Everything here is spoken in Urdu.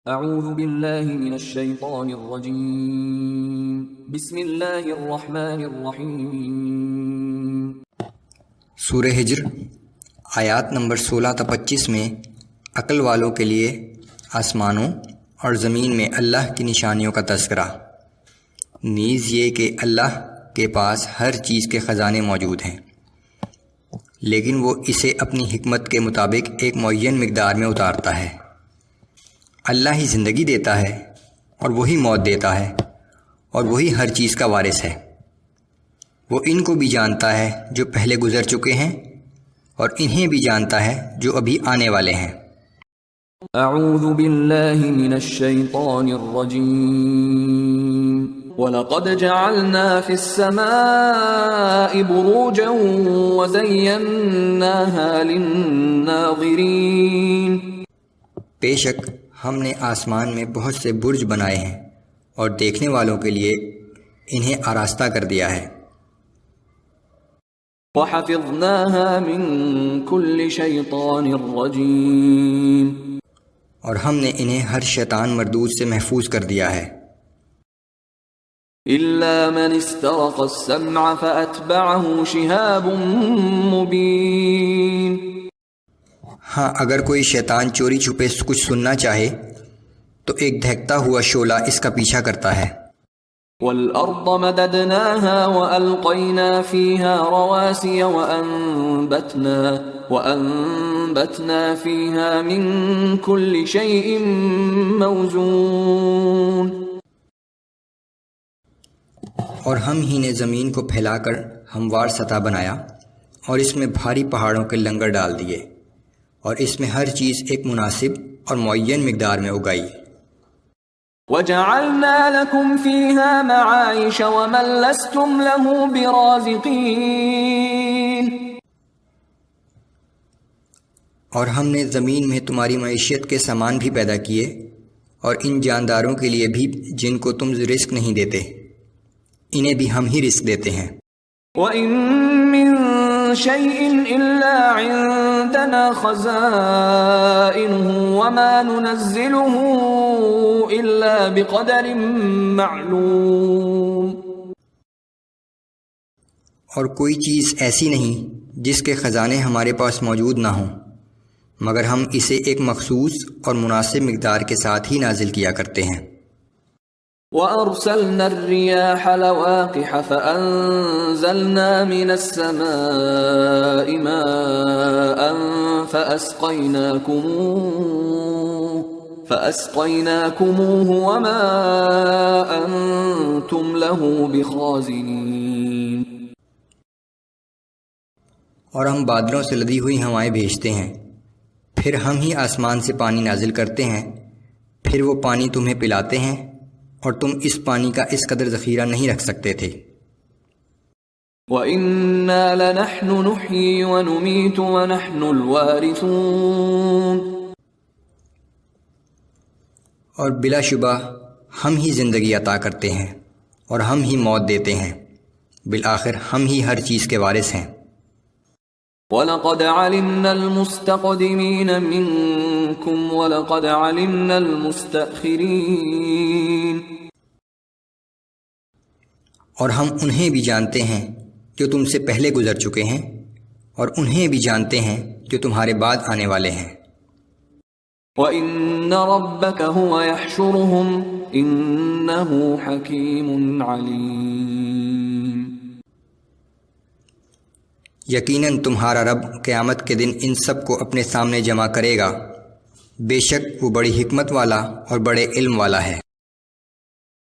اعوذ باللہ من الشیطان الرجیم بسم اللہ الرحمن الرحیم۔ سورہ ہجر آیات نمبر 16 تا 25 میں عقل والوں کے لیے آسمانوں اور زمین میں اللہ کی نشانیوں کا تذکرہ، نیز یہ کہ اللہ کے پاس ہر چیز کے خزانے موجود ہیں، لیکن وہ اسے اپنی حکمت کے مطابق ایک معین مقدار میں اتارتا ہے۔ اللہ ہی زندگی دیتا ہے اور وہی موت دیتا ہے، اور وہی ہر چیز کا وارث ہے۔ وہ ان کو بھی جانتا ہے جو پہلے گزر چکے ہیں، اور انہیں بھی جانتا ہے جو ابھی آنے والے ہیں۔ اعوذ باللہ من الشیطان الرجیم۔ وَلَقَدْ جَعَلْنَا فِي السَّمَاءِ بُرُوجًا وَزَيَّنَّاهَا لِلنَّاظِرِينَ۔ بے شک ہم نے آسمان میں بہت سے برج بنائے ہیں اور دیکھنے والوں کے لیے انہیں آراستہ کر دیا ہے۔ وَحَفِظْنَاهَا مِن كُلِّ شَيْطَانٍ رَّجِيمٍ۔ اور ہم نے انہیں ہر شیطان مردود سے محفوظ کر دیا ہے۔ إِلَّا مَنِ اسْتَرَقَ السَّمْعَ فَأَتْبَعَهُ شِهَابٌ مُّبِينٌ۔ ہاں، اگر کوئی شیطان چوری چھپے کچھ سننا چاہے تو ایک دہکتا ہوا شعلہ اس کا پیچھا کرتا ہے۔ وَالْأَرْضَ مَدَدْنَاهَا وَأَلْقَيْنَا فِيهَا رَوَاسِيَ وَأَنبَتْنَا فِيهَا مِن كُلِّ شَيْءٍ مَّوْزُونٍ۔ اور ہم ہی نے زمین کو پھیلا کر ہموار سطح بنایا، اور اس میں بھاری پہاڑوں کے لنگر ڈال دیے، اور اس میں ہر چیز ایک مناسب اور معین مقدار میں اگائی۔ وَجَعَلْنَا لَكُمْ فِيهَا مَعَائِشَ وَمَن لَّسْتُمْ لَهُ بِرَازِقِينَ۔ اور ہم نے زمین میں تمہاری معیشت کے سامان بھی پیدا کیے، اور ان جانداروں کے لیے بھی جن کو تم رزق نہیں دیتے، انہیں بھی ہم ہی رزق دیتے ہیں۔ وَإِن مِّن شَيْءٍ إِلَّا عِندَنَا خَزَائِنُهُ وَمَا نُنَزِّلُهُ إِلَّا بِقَدَرٍ مَّعْلُومٍ۔ اور کوئی چیز ایسی نہیں جس کے خزانے ہمارے پاس موجود نہ ہوں، مگر ہم اسے ایک مخصوص اور مناسب مقدار کے ساتھ ہی نازل کیا کرتے ہیں۔ وَأَرْسَلْنَا الرِّيَاحَ لَوَاقِحَ فَأَنزَلْنَا مِنَ السَّمَاءِ مَاءً فَأَسْقَيْنَاكُمُوهُ وَمَا أَنْتُمْ لَهُ بِخَازِنِينَ۔ اور ہم بادلوں سے لدی ہوئی ہوائیں بھیجتے ہیں، پھر ہم ہی آسمان سے پانی نازل کرتے ہیں، پھر وہ پانی تمہیں پلاتے ہیں، اور تم اس پانی کا اس قدر ذخیرہ نہیں رکھ سکتے تھے۔ وَإِنَّا لَنَحْنُ نُحْيِي وَنُمِيتُ وَنَحْنُ الْوَارِثُونَ۔ اور بلا شبہ ہم ہی زندگی عطا کرتے ہیں اور ہم ہی موت دیتے ہیں، بالآخر ہم ہی ہر چیز کے وارث ہیں۔ وَلَقَدْ عَلِمْنَا الْمُسْتَقْدِمِينَ مِنْكُمْ وَلَقَدْ عَلِمْنَا الْمُسْتَأْخِرِينَ۔ اور ہم انہیں بھی جانتے ہیں جو تم سے پہلے گزر چکے ہیں، اور انہیں بھی جانتے ہیں جو تمہارے بعد آنے والے ہیں۔ وَإِنَّ رَبَّكَ هُوَ يَحْشُرُهُمْ إِنَّهُ حَكِيمٌ عَلِيمٌ۔ یقیناً تمہارا رب قیامت کے دن ان سب کو اپنے سامنے جمع کرے گا، بے شک وہ بڑی حکمت والا اور بڑے علم والا ہے۔